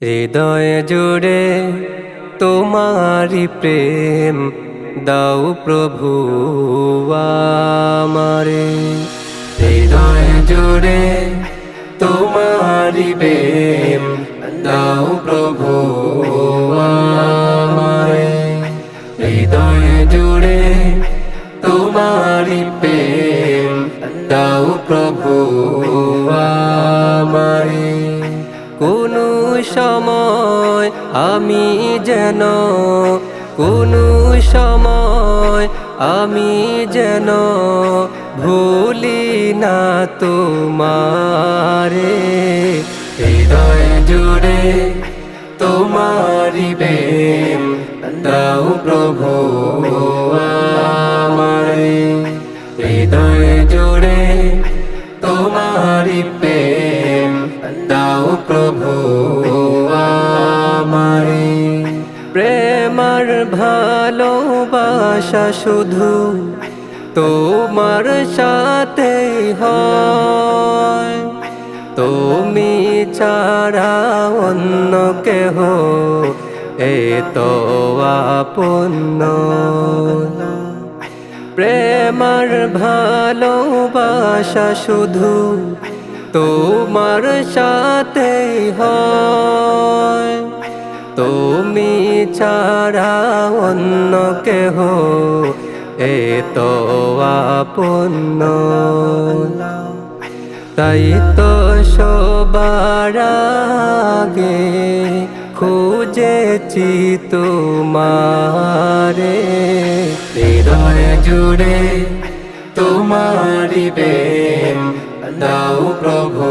হৃদয় জুড়ে তোমারি প্রেম দাও প্রভু আমারে। হৃদয় জুড়ে তোমারি প্রেম দাও প্রভু আমারে। হৃদয় জুড়ে তোমারি প্রেম দাও প্রভু আমারে। কোনো সময় আমি যেন ভুলি না তোমারে। হৃদয় জুড়ে তোমারি প্রেম দাও প্রভু আমারে। হৃদয় জুড়ে তোমারি প্রেম দাও প্রভু আমারে। প্রেমার ভালোবাসা শুধু তোমার সাথে হয়, তুমি ছাড়া অন্য কেহ এ তো আপন নয়। প্রেমার ভালোবাসা শুধু তোমার সাথে হয়, তুমি ছাড়া অন্য কেহ এ তো আপন নয়। তাই তো সবার আগে খুঁজেছি তোমারে। হৃদয় জুড়ে তোমারি প্রেম দাও প্রভু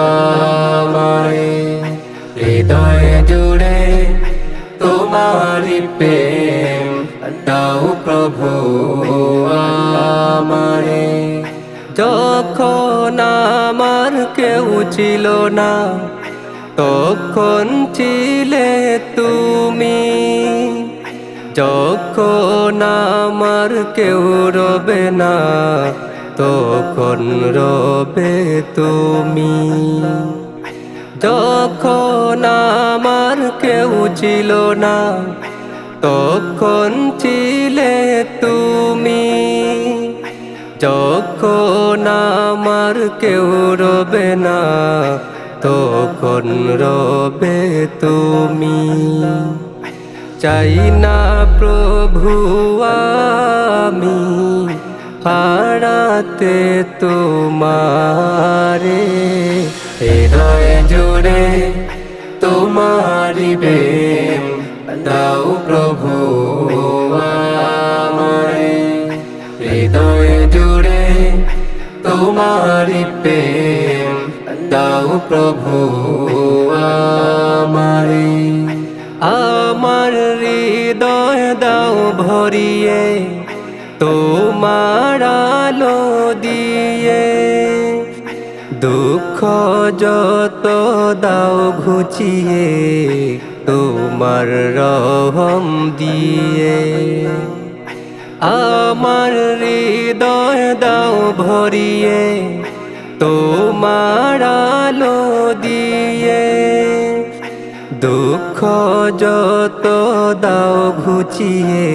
আমারে। হৃদয় জুড়ে তোমারি প্রেম দাও প্রভু আমারে। যখন আমার কেউ ছিল না তখন ছিলে তুমি, যখন আমার কেউ রবে না তখন রবে তুমি। যখন আমার কেউ ছিল না তখন ছিলে তুমি, যখন আমার কেউ রবে না তখন রবে তুমি। চাই না প্রভু আমি হারাতে তোমারে। হৃদয় জুড়ে তোমারি প্রেম দাও প্রভু আমারে। হৃদয় জুড়ে তোমারি প্রেম দাও প্রভু আমারে। আমার হৃদয় দাও ভরিয়ে তোমার আলো দিয়ে, দুঃখ যত দাও ঘুচিয়ে তোমার রহম দিয়ে। আমার হৃদয় দাও ভরিয়ে তোমার আলো দিয়ে, দুঃখ যত দাও ঘুচিয়ে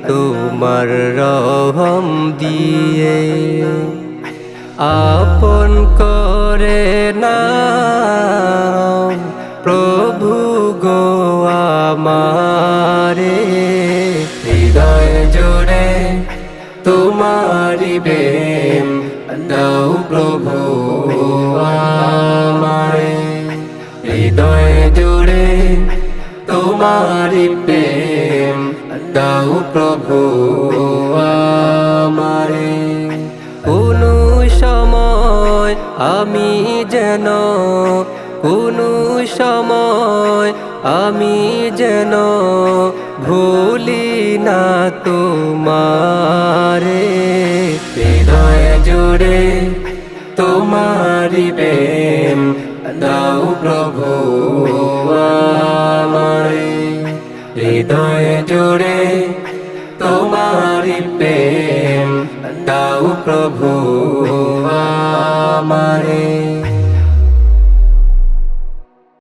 তোমার রহম দিয়ে। আপন করে নাও প্রভু গো আমারে। হৃদয় জুড়ে তোমারি প্রেম দাও প্রভু আমারে। হৃদয় জুড়ে তোমারি প্রেম দাও প্রভু আমারে। কোনো সময় আমি যেন ভুলি না তোমারে। হৃদয় জুড়ে তোমারি প্রেম দাও প্রভু আমারে। হৃদয় জুড়ে তোমারি প্রেম দাও প্রভু আমারে।